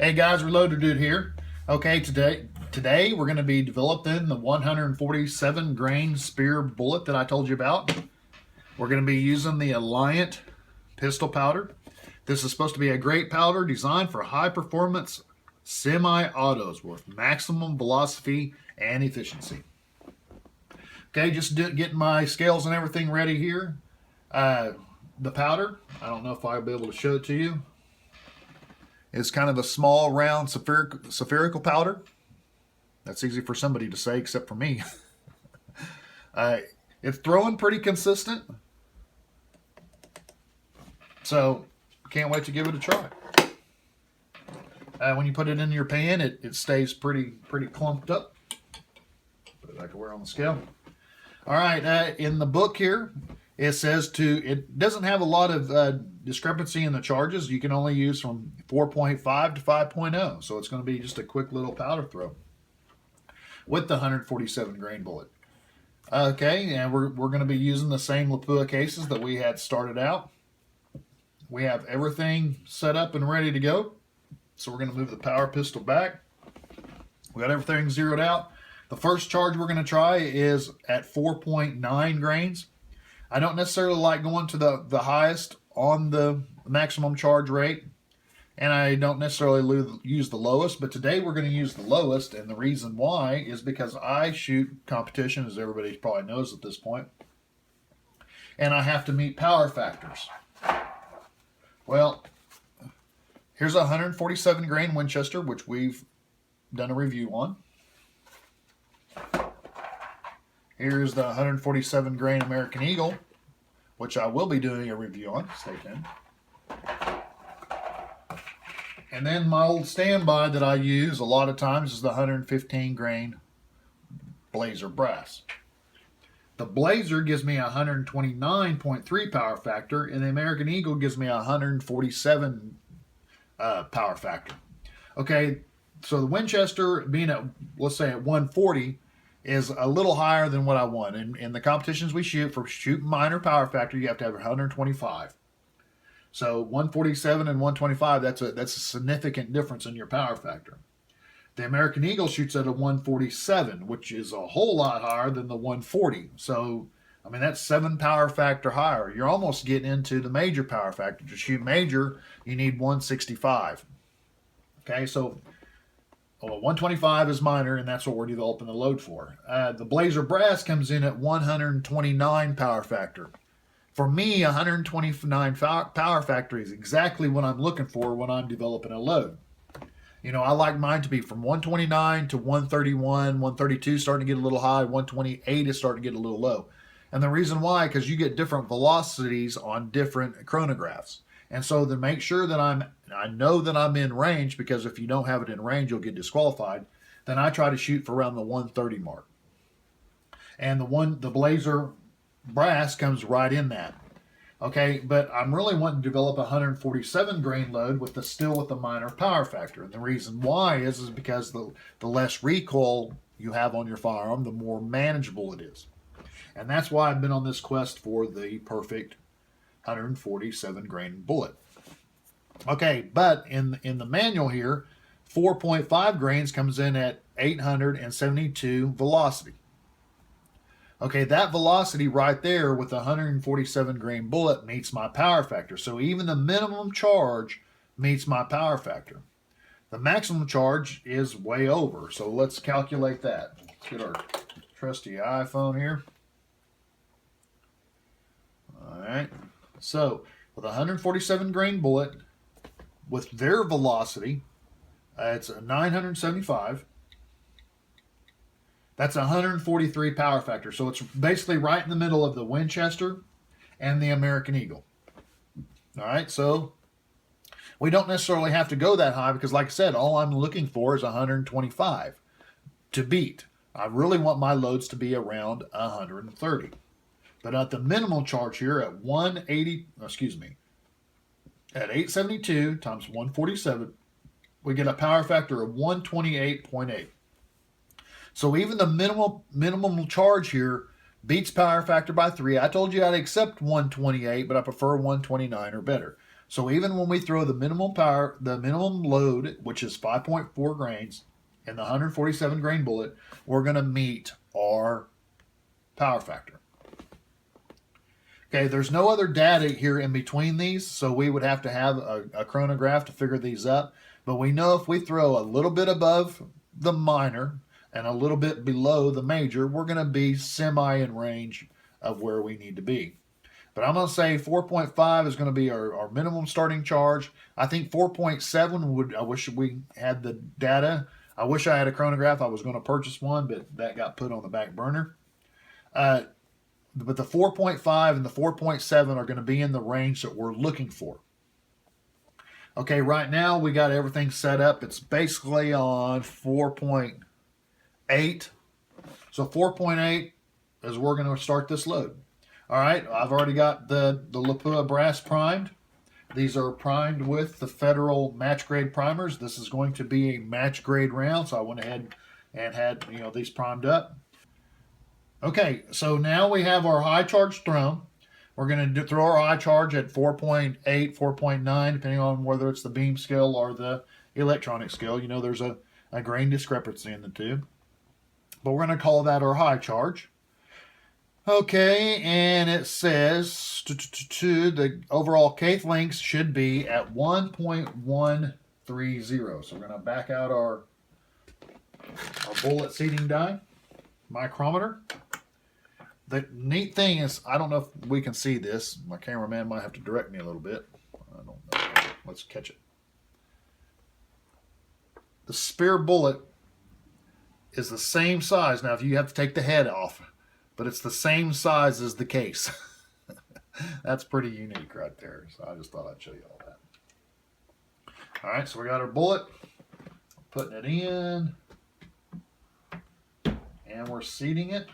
Hey guys, Reloaded Dude here. Okay, today we're going to be developing the 147 grain Speer bullet that I told you about. We're going to be using the Alliant pistol powder. This is supposed to be a great powder designed for high performance semi-autos with maximum velocity and efficiency. Okay, just getting my scales and everything ready here. The powder, I don't know if I'll be able to show it to you. It's kind of a small, round, spherical powder. That's easy for somebody to say, except for me. It's throwing pretty consistent. So, can't wait to give it a try. When you put it in your pan, it stays pretty clumped up. Put it back to where on the scale. All right, in the book here, it says it doesn't have a lot of discrepancy in the charges. You can only use from 4.5 to 5.0. So it's going to be just a quick little powder throw with the 147 grain bullet. Okay, and we're going to be using the same Lapua cases that we had started out. We have everything set up and ready to go. So we're going to move the power pistol back. We got everything zeroed out. The first charge we're going to try is at 4.9 grains. I don't necessarily like going to the highest on the maximum charge rate, and I don't necessarily use the lowest, but today we're going to use the lowest, and the reason why is because I shoot competition, as everybody probably knows at this point, and I have to meet power factors. Well, here's a 147 grain Winchester, which we've done a review on. Here's the 147 grain American Eagle, which I will be doing a review on. Stay tuned. And then my old standby that I use a lot of times is the 115 grain Blazer brass. The Blazer gives me a 129.3 power factor, and the American Eagle gives me a 147 power factor. Okay, so the Winchester being at, let's say, at 140, is a little higher than what I want. In the competitions we shoot, for shooting minor power factor, you have to have 125. So 147 and 125, that's a significant difference in your power factor. The American Eagle shoots at a 147, which is a whole lot higher than the 140. So, I mean, that's 7 power factor higher. You're almost getting into the major power factor. To shoot major, you need 165. Okay, so 125 is minor, and that's what we're developing the load for. The Blazer brass comes in at 129 power factor. For me, 129 power factor is exactly what I'm looking for when I'm developing a load. You know, I like mine to be from 129 to 131, 132 starting to get a little high, 128 is starting to get a little low. And the reason why, because you get different velocities on different chronographs. And so to make sure that I know that I'm in range, because if you don't have it in range, you'll get disqualified, then I try to shoot for around the 130 mark. And the Blazer brass comes right in that. Okay, but I'm really wanting to develop a 147 grain load still with the minor power factor. And the reason why is because the less recoil you have on your firearm, the more manageable it is. And that's why I've been on this quest for the perfect 147 grain bullet. Okay, but in the manual here, 4.5 grains comes in at 872 velocity. Okay, that velocity right there with the 147 grain bullet meets my power factor. So even the minimum charge meets my power factor. The maximum charge is way over. So let's calculate that. Let's get our trusty iPhone here. All right. So with a 147 grain bullet, with their velocity, it's a 975. That's 143 power factor. So it's basically right in the middle of the Winchester and the American Eagle. All right, so we don't necessarily have to go that high because, like I said, all I'm looking for is 125 to beat. I really want my loads to be around 130. But at the minimum charge here at at 872 times 147, we get a power factor of 128.8. So even the minimum charge here beats power factor by 3. I told you I'd accept 128, but I prefer 129 or better. So even when we throw the minimum power, the minimum load, which is 5.4 grains, and the 147 grain bullet, we're going to meet our power factor. Okay, there's no other data here in between these, so we would have to have a chronograph to figure these up. But we know if we throw a little bit above the minor and a little bit below the major, we're going to be semi in range of where we need to be. But I'm going to say 4.5 is going to be our minimum starting charge. I think 4.7 would, I wish we had the data. I wish I had a chronograph. I was going to purchase one, but that got put on the back burner. But the 4.5 and the 4.7 are going to be in the range that we're looking for. Okay, right now we got everything set up. It's basically on 4.8. So 4.8 is we're going to start this load. All right, I've already got the Lapua brass primed. These are primed with the Federal match grade primers. This is going to be a match grade round, so I went ahead and had these primed up. Okay, so now we have our high charge thrown. We're going to throw our high charge at 4.8, 4.9, depending on whether it's the beam scale or the electronic scale. There's a grain discrepancy in the two. But we're going to call that our high charge. Okay, and it says the overall Kth length should be at 1.130. So we're going to back out our bullet seating die, micrometer. The neat thing is, I don't know if we can see this. My cameraman might have to direct me a little bit. I don't know. Let's catch it. The Speer bullet is the same size. Now, if you have to take the head off, but it's the same size as the case. That's pretty unique right there. So I just thought I'd show you all that. All right, so we got our bullet. Putting it in. And we're seating it.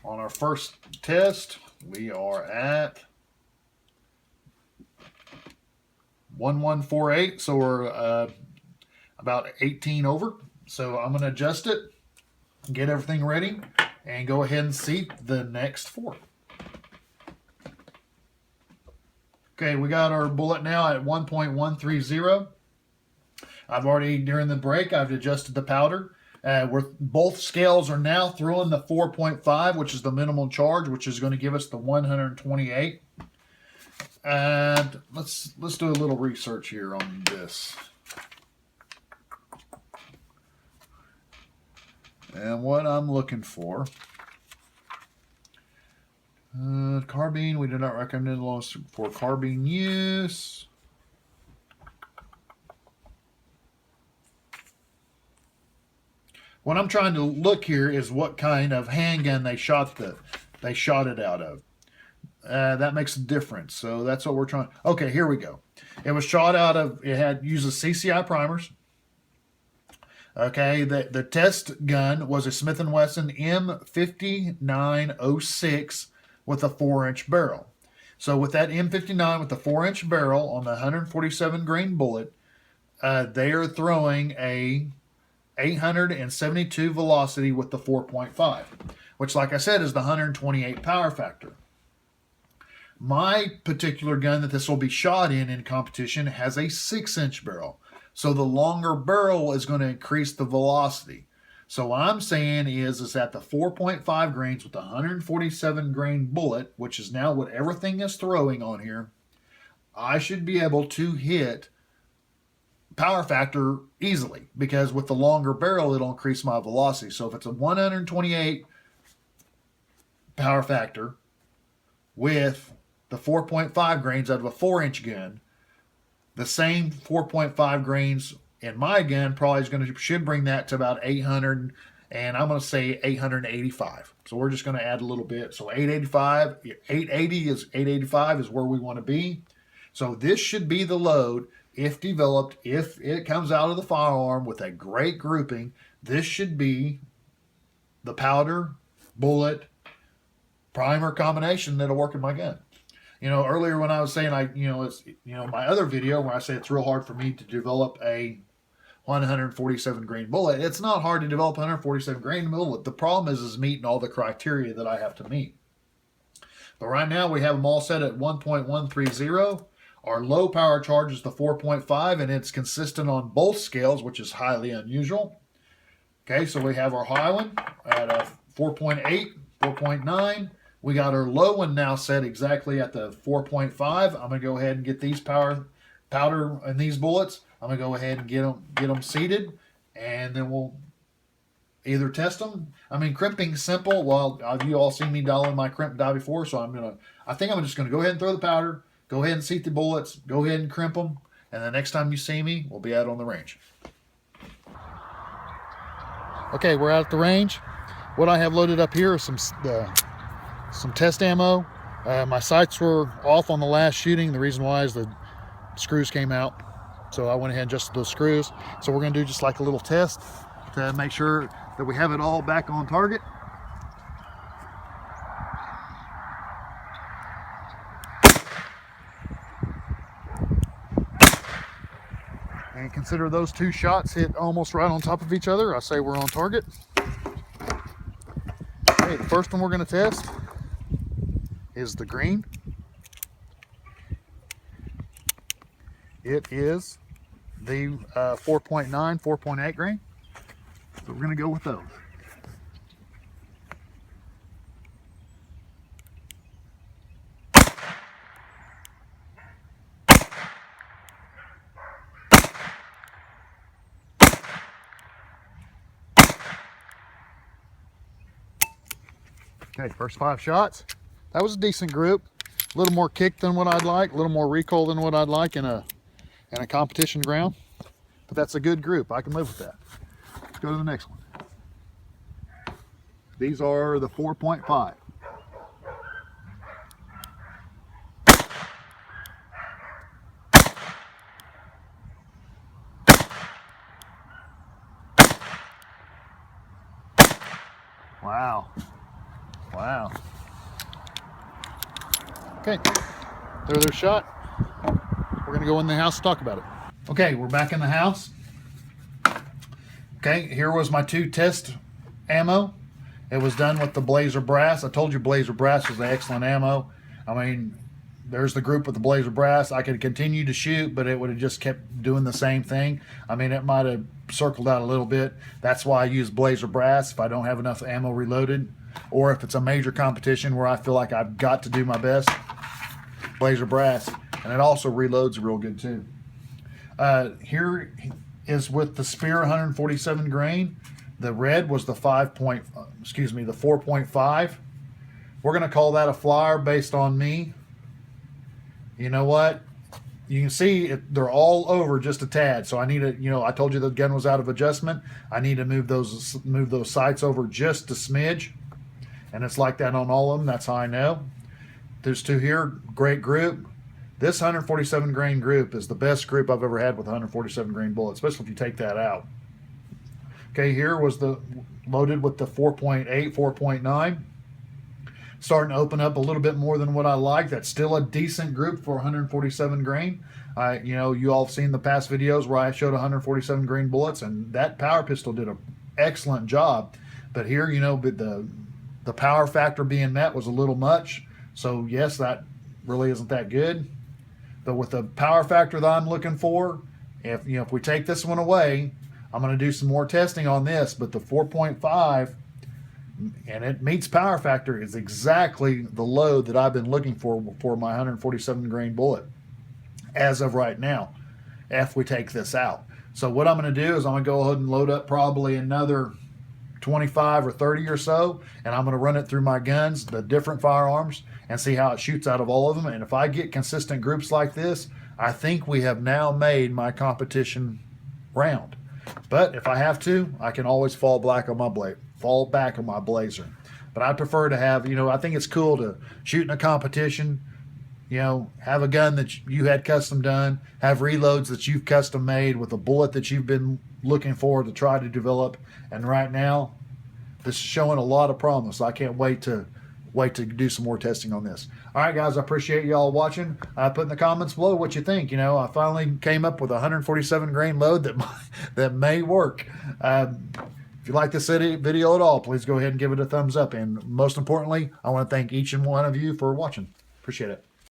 On our first test, we are at 1148, so we're about 18 over. So I'm going to adjust it, get everything ready, and go ahead and seat the next 4. Okay, we got our bullet now at 1.130. I've already, during the break, I've adjusted the powder. Both scales are now throwing the 4.5, which is the minimum charge, which is going to give us the 128. And let's do a little research here on this. And what I'm looking for, carbine, we do not recommend for carbine use. What I'm trying to look here is what kind of handgun they shot it out of. That makes a difference. So that's what we're trying. Okay, here we go. It was shot out of. It uses CCI primers. Okay, the test gun was a Smith & Wesson M5906 with a 4-inch barrel. So with that M59 with the 4-inch barrel on the 147 grain bullet, they are throwing a 872 velocity with the 4.5, which, like I said, is the 128 power factor. My particular gun that this will be shot in competition has a 6-inch barrel. So the longer barrel is going to increase the velocity. So what I'm saying is that the 4.5 grains with the 147 grain bullet, which is now what everything is throwing on here, I should be able to hit power factor easily, because with the longer barrel, it'll increase my velocity. So if it's a 128 power factor with the 4.5 grains out of a 4-inch gun, the same 4.5 grains in my gun probably should bring that to about 800, and I'm going to say 885. So we're just going to add a little bit. So 885 is where we want to be. So this should be the load. If developed, if it comes out of the firearm with a great grouping, this should be the powder, bullet, primer combination that'll work in my gun. Earlier when I was saying my other video where I say it's real hard for me to develop a 147 grain bullet, it's not hard to develop a 147 grain bullet. The problem is meeting all the criteria that I have to meet. But right now we have them all set at 1.130. Our low power charge is the 4.5, and it's consistent on both scales, which is highly unusual. Okay, so we have our high one at a 4.8, 4.9. We got our low one now set exactly at the 4.5. I'm going to go ahead and get these powder and these bullets. I'm going to go ahead and get them seated, and then we'll either test them. I mean, crimping's simple. Well, you all seen me dialing my crimp die before, so I think I'm just going to go ahead and throw the powder, go ahead and seat the bullets, go ahead and crimp them, and the next time you see me, we'll be out on the range. Okay, we're out at the range. What I have loaded up here is some test ammo. My sights were off on the last shooting. The reason why is the screws came out, so I went ahead and adjusted those screws. So we're going to do just like a little test to make sure that we have it all back on target. And consider those two shots hit almost right on top of each other. I say we're on target. Okay, the first one we're going to test is the green. It is the 4.9, 4.8 grain. So we're going to go with those. Okay, first 5 shots. That was a decent group. A little more kick than what I'd like, a little more recoil than what I'd like in a competition ground. But that's a good group. I can live with that. Let's go to the next one. These are the 4.5. Wow. Wow. Okay, they're their shot. We're gonna go in the house to talk about it. Okay, we're back in the house. Okay, here was my 2 test ammo. It was done with the Blazer Brass. I told you Blazer Brass was an excellent ammo. I mean, there's the group with the Blazer Brass. I could continue to shoot, but it would have just kept doing the same thing. I mean, it might have circled out a little bit. That's why I use Blazer Brass if I don't have enough ammo reloaded, or if it's a major competition where I feel like I've got to do my best. Blazer Brass, and it also reloads real good too. Here is with the Speer 147 grain. The red was the 4.5. We're going to call that a flyer based on me. You know what? You can see they're all over just a tad. So I need to, I told you the gun was out of adjustment. I need to move those sights over just a smidge. And it's like that on all of them. That's how I know. There's 2 here, great group. This 147 grain group is the best group I've ever had with 147 grain bullets, especially if you take that out. Okay, here was the loaded with the 4.8, 4.9. Starting to open up a little bit more than what I like. That's still a decent group for 147 grain. You all have seen the past videos where I showed 147 grain bullets, and that power pistol did an excellent job. But here, the power factor being met was a little much. So yes, that really isn't that good. But with the power factor that I'm looking for, if we take this one away, I'm going to do some more testing on this. But the 4.5, and it meets power factor, is exactly the load that I've been looking for my 147 grain bullet as of right now, if we take this out. So what I'm going to do is I'm going to go ahead and load up probably another 25 or 30 or so, and I'm going to run it through my guns, the different firearms, and see how it shoots out of all of them. And if I get consistent groups like this, I think we have now made my competition round. But if I have to, I can always fall back on my Blazer. But I prefer to have, I think it's cool to shoot in a competition, have a gun that you had custom done, have reloads that you've custom made with a bullet that you've been looking for to try to develop. And right now, this is showing a lot of promise. I can't wait to do some more testing on this. All right, guys, I appreciate y'all watching. Put in the comments below what you think. I finally came up with a 147 grain load that may work. If you like this video at all, please go ahead and give it a thumbs up. And most importantly, I want to thank each and one of you for watching. Appreciate it.